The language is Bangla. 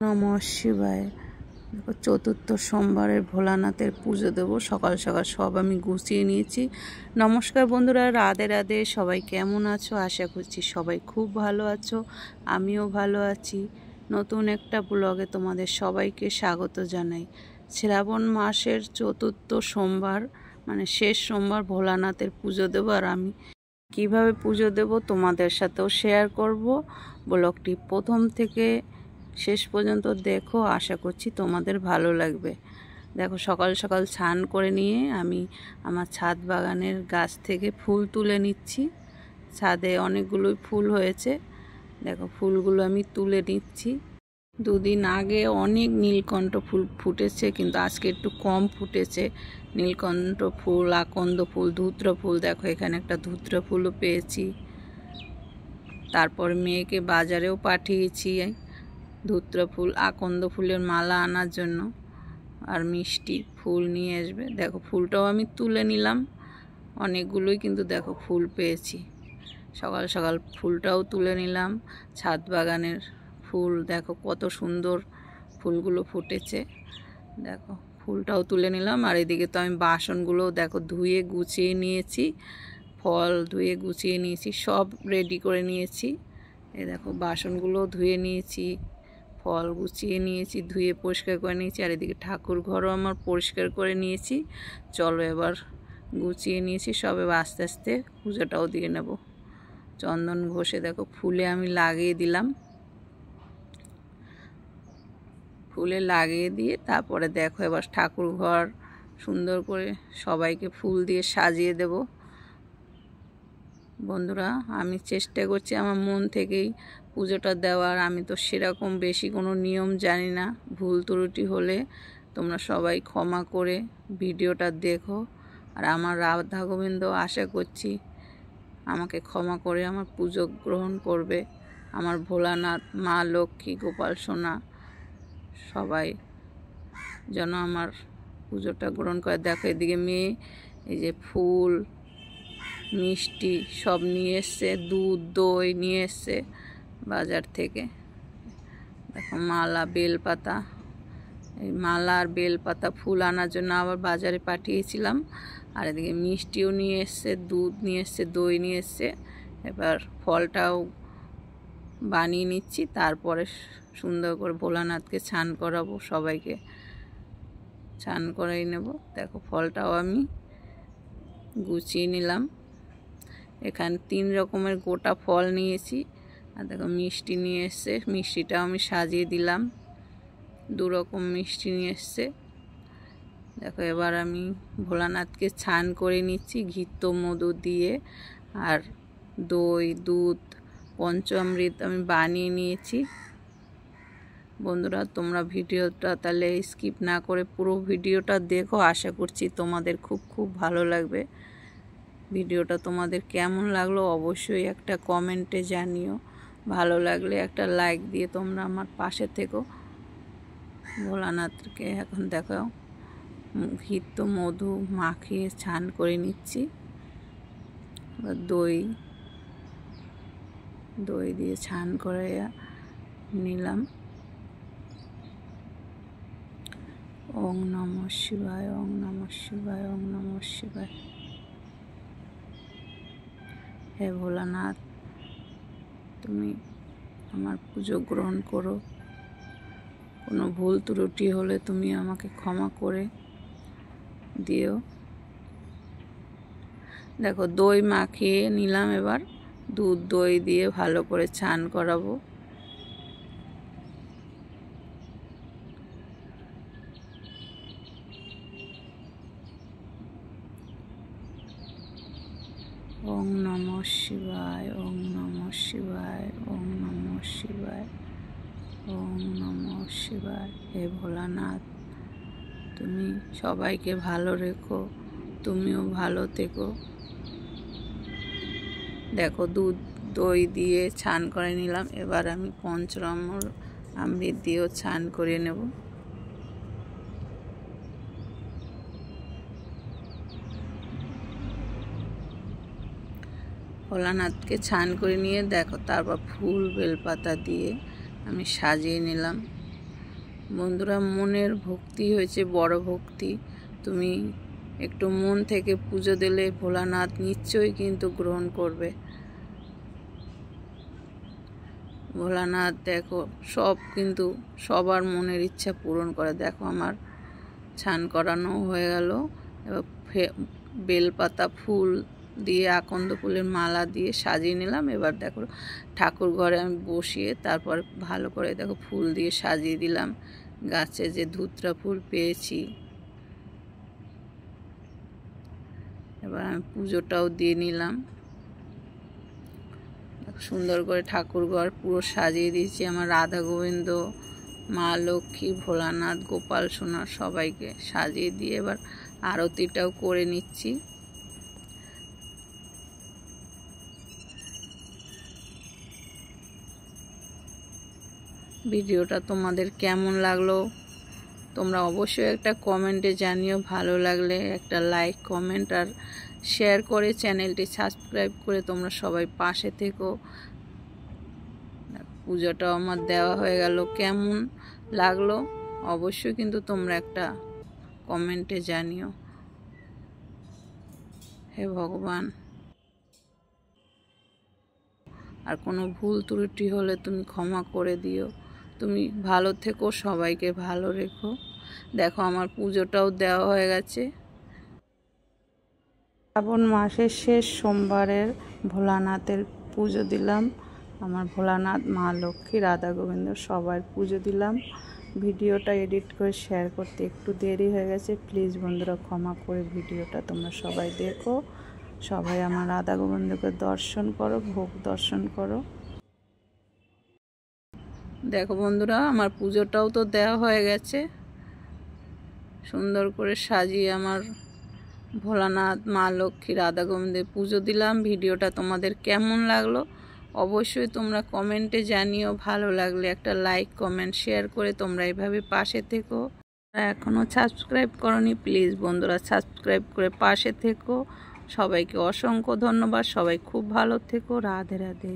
নমঃ শিবায়। দেখো চতুর্থ সোমবারের ভোলানাথের পুজো দেবো। সকাল সকাল সব আমি গুছিয়ে নিয়েছি। নমস্কার বন্ধুরা, রাধে রাধে। সবাই কেমন আছো? আশা করছি সবাই খুব ভালো আছো, আমিও ভালো আছি। নতুন একটা ব্লগে তোমাদের সবাইকে স্বাগত জানাই। শ্রাবণ মাসের চতুর্থ সোমবার মানে শেষ সোমবার ভোলানাথের পুজো দেবো। আর আমি কিভাবে পুজো দেব তোমাদের সাথেও শেয়ার করব। ব্লগটি প্রথম থেকে শেষ পর্যন্ত দেখো, আশা করছি তোমাদের ভালো লাগবে। দেখো সকাল সকাল স্নান করে নিয়ে আমি আমার ছাদ বাগানের গাছ থেকে ফুল তুলে নিচ্ছি। ছাদে অনেকগুলোই ফুল হয়েছে, দেখো ফুলগুলো আমি তুলে নিচ্ছি। দুদিন আগে অনেক নীলকণ্ঠ ফুল ফুটেছে, কিন্তু আজকে একটু কম ফুটেছে। নীলকণ্ঠ ফুল, আকন্দ ফুল, ধূত্র ফুল, দেখো এখানে একটা ধূত্র ফুলও পেয়েছি। তারপর মেয়েকে বাজারেও পাঠিয়েছি ধূত্র ফুল, আকন্দ ফুলের মালা আনার জন্য, আর মিষ্টি ফুল নিয়ে আসবে। দেখো ফুলটাও আমি তুলে নিলাম অনেকগুলোই, কিন্তু দেখো ফুল পেয়েছি। সকাল সকাল ফুলটাও তুলে নিলাম। ছাদ বাগানের ফুল দেখো কত সুন্দর ফুলগুলো ফুটেছে। দেখো ফুলটাও তুলে নিলাম। আর এদিকে তো আমি বাসনগুলো দেখো ধুয়ে গুছিয়ে নিয়েছি, ফল ধুয়ে গুছিয়ে নিয়েছি, সব রেডি করে নিয়েছি। এই দেখো বাসনগুলো ধুয়ে নিয়েছি, ফল গুছিয়ে নিয়েছি, ধুয়ে পরিষ্কার করে নিয়েছি। আর এদিকে ঠাকুর ঘরও আমার পরিষ্কার করে নিয়েছি। চলো এবার গুছিয়ে নিয়েছি সব, এবার আস্তে আস্তে পুজোটাও দিয়ে নেব। চন্দন ঘষে দেখো ফুলে আমি লাগিয়ে দিলাম। ফুলে লাগিয়ে দিয়ে তারপরে দেখো এবার ঠাকুর ঘর সুন্দর করে সবাইকে ফুল দিয়ে সাজিয়ে দেব। বন্ধুরা আমি চেষ্টা করছি আমার মন থেকেই পুজোটা দেওয়ার। আমি তো সেরকম বেশি কোনো নিয়ম জানি না, ভুল ত্রুটি হলে তোমরা সবাই ক্ষমা করে ভিডিওটা দেখো। আর আমার রাধা গোবিন্দ আশা করছি আমাকে ক্ষমা করে আমার পুজো গ্রহণ করবে। আমার ভোলানাথ, মা লক্ষ্মী, গোপাল সোনা সবাই যেন আমার পুজোটা গ্রহণ করে। দেখো এদিকে মেয়ে এই যে ফুল মিষ্টি সব নিয়ে এসছে, দুধ দই নিয়ে এসছে বাজার থেকে। দেখো মালা, বেলপাতা, এই মালা আর বেলপাতা ফুল আনার জন্য আবার বাজারে পাঠিয়েছিলাম। আর এদিকে মিষ্টিও নিয়ে এসছে, দুধ নিয়ে এসছে, দই নিয়ে এসছে। এবার ফলটাও বানিয়ে নিচ্ছি, তারপরে সুন্দর করে ভোলানাথকে স্নান করাবো, সবাইকে স্নান করাই নেব। দেখো ফলটাও আমি গুছিয়ে নিলাম। এখানে 3 রকমের গোটা ফল নিয়েছি। আর দেখো মিষ্টি নিয়ে এসছে, মিষ্টিটাও আমি সাজিয়ে দিলাম। 2 রকম মিষ্টি নিয়ে এসছে। দেখো এবার আমি ভোলানাথকে স্নান করে নিচ্ছি ঘিত্ত মধু দিয়ে। আর দই, দুধ, পঞ্চামৃত আমি বানিয়ে নিয়েছি। বন্ধুরা তোমরা ভিডিওটা তাহলে স্কিপ না করে পুরো ভিডিওটা দেখো, আশা করছি তোমাদের খুব খুব ভালো লাগবে। ভিডিওটা তোমাদের কেমন লাগলো অবশ্যই একটা কমেন্টে জানিও। ভালো লাগলে একটা লাইক দিয়ে তোমরা আমার পাশে থেকো। ভোলানাথকে এখন দেখো ঘিত্ত মধু মাখিয়ে স্নান করে নিচ্ছি। দই দিয়ে স্নান করে নিলাম। ওং নমঃ শিবায়, ওং নমঃ শিবায়, ওং নমঃ শিবায়। হে ভোলানাথ, তুমি আমার পুজো গ্রহণ করো। কোনো ভুল ত্রুটি হলে তুমি আমাকে ক্ষমা করে দিও। দেখো দই মাখিয়ে নিলাম, এবার দুধ দই দিয়ে ভালো করে স্নান করাবো। ওং নমঃ শিবায়, ওং নমঃ শিবায়, ওং নমঃ শিবায়, ওং নমঃ শিবায়। হে ভোলানাথ, তুমি সবাইকে ভালো রেখো, তুমিও ভালো থেকো। দেখো দুধ দই দিয়ে স্নান করে নিলাম। এবার আমি পঞ্চামৃত দিয়েও স্নান করে নেব। ভোলানাথকে স্নান করে নিয়ে দেখো তারপর ফুল বেলপাতা দিয়ে আমি সাজিয়ে নিলাম। বন্ধুরা, মনের ভক্তি হয়েছে বড় ভক্তি। তুমি একটু মন থেকে পুজো দিলে ভোলানাথ নিশ্চয়ই কিন্তু গ্রহণ করবে। ভোলানাথ দেখো সব কিন্তু সবার মনের ইচ্ছা পূরণ করে। দেখো আমার ছান করানো হয়ে গেল। এবার বেলপাতা ফুল দিয়ে আকন্দ ফুলের মালা দিয়ে সাজিয়ে নিলাম। এবার দেখো ঠাকুর ঘরে আমি বসিয়ে তারপর ভালো করে দেখো ফুল দিয়ে সাজিয়ে দিলাম। গাছে যে ধুতরা ফুল পেয়েছি, এবার আমি পুজোটাও দিয়ে নিলাম। সুন্দর করে ঠাকুর ঘর পুরো সাজিয়ে দিয়েছি। আমার রাধা গোবিন্দ, মা লক্ষ্মী, ভোলানাথ, গোপাল সোনা সবাইকে সাজিয়ে দিয়ে এবার আরতিটাও করে নিচ্ছি। ভিডিওটা তোমাদের কেমন লাগলো তোমরা অবশ্যই একটা কমেন্টে জানিও। ভালো লাগলে একটা লাইক, কমেন্ট আর শেয়ার করে চ্যানেলটি সাবস্ক্রাইব করে তোমরা সবাই পাশে থেকো। পুজোটাও আমার দেওয়া হয়ে গেল। কেমন লাগলো অবশ্যই কিন্তু তোমরা একটা কমেন্টে জানিও। হে ভগবান, আর কোনো ভুল ত্রুটি হলে তুমি ক্ষমা করে দিও। তুমি ভালো থেকো, সবাইকে ভালো রেখো। দেখো আমার পুজোটাও দেওয়া হয়ে গেছে। শ্রাবণ মাসের শেষ সোমবারের ভোলানাথের পুজো দিলাম। আমার ভোলানাথ, মা লক্ষ্মী, রাধা গোবিন্দ সবার পুজো দিলাম। ভিডিওটা এডিট করে শেয়ার করতে একটু দেরি হয়ে গেছে, প্লিজ বন্ধুরা ক্ষমা করে ভিডিওটা তোমরা সবাই দেখো। সবাই আমার রাধা গোবিন্দকে দর্শন করো, ভোগ দর্শন করো। দেখো বন্ধুরা, আমার পুজোটাও তো দেওয়া হয়ে গেছে। সুন্দর করে সাজিয়ে আমার ভোলানাথ, মা লক্ষ্মী, রাধা গোবিন্দের পুজো দিলাম। ভিডিওটা তোমাদের কেমন লাগলো অবশ্যই তোমরা কমেন্টে জানিও। ভালো লাগলে একটা লাইক, কমেন্ট, শেয়ার করে তোমরা এভাবে পাশে থেকো। এখনও সাবস্ক্রাইব করনি, প্লিজ বন্ধুরা সাবস্ক্রাইব করে পাশে থেকো। সবাইকে অসংখ্য ধন্যবাদ। সবাই খুব ভালো থেকো। রাধে রাধে।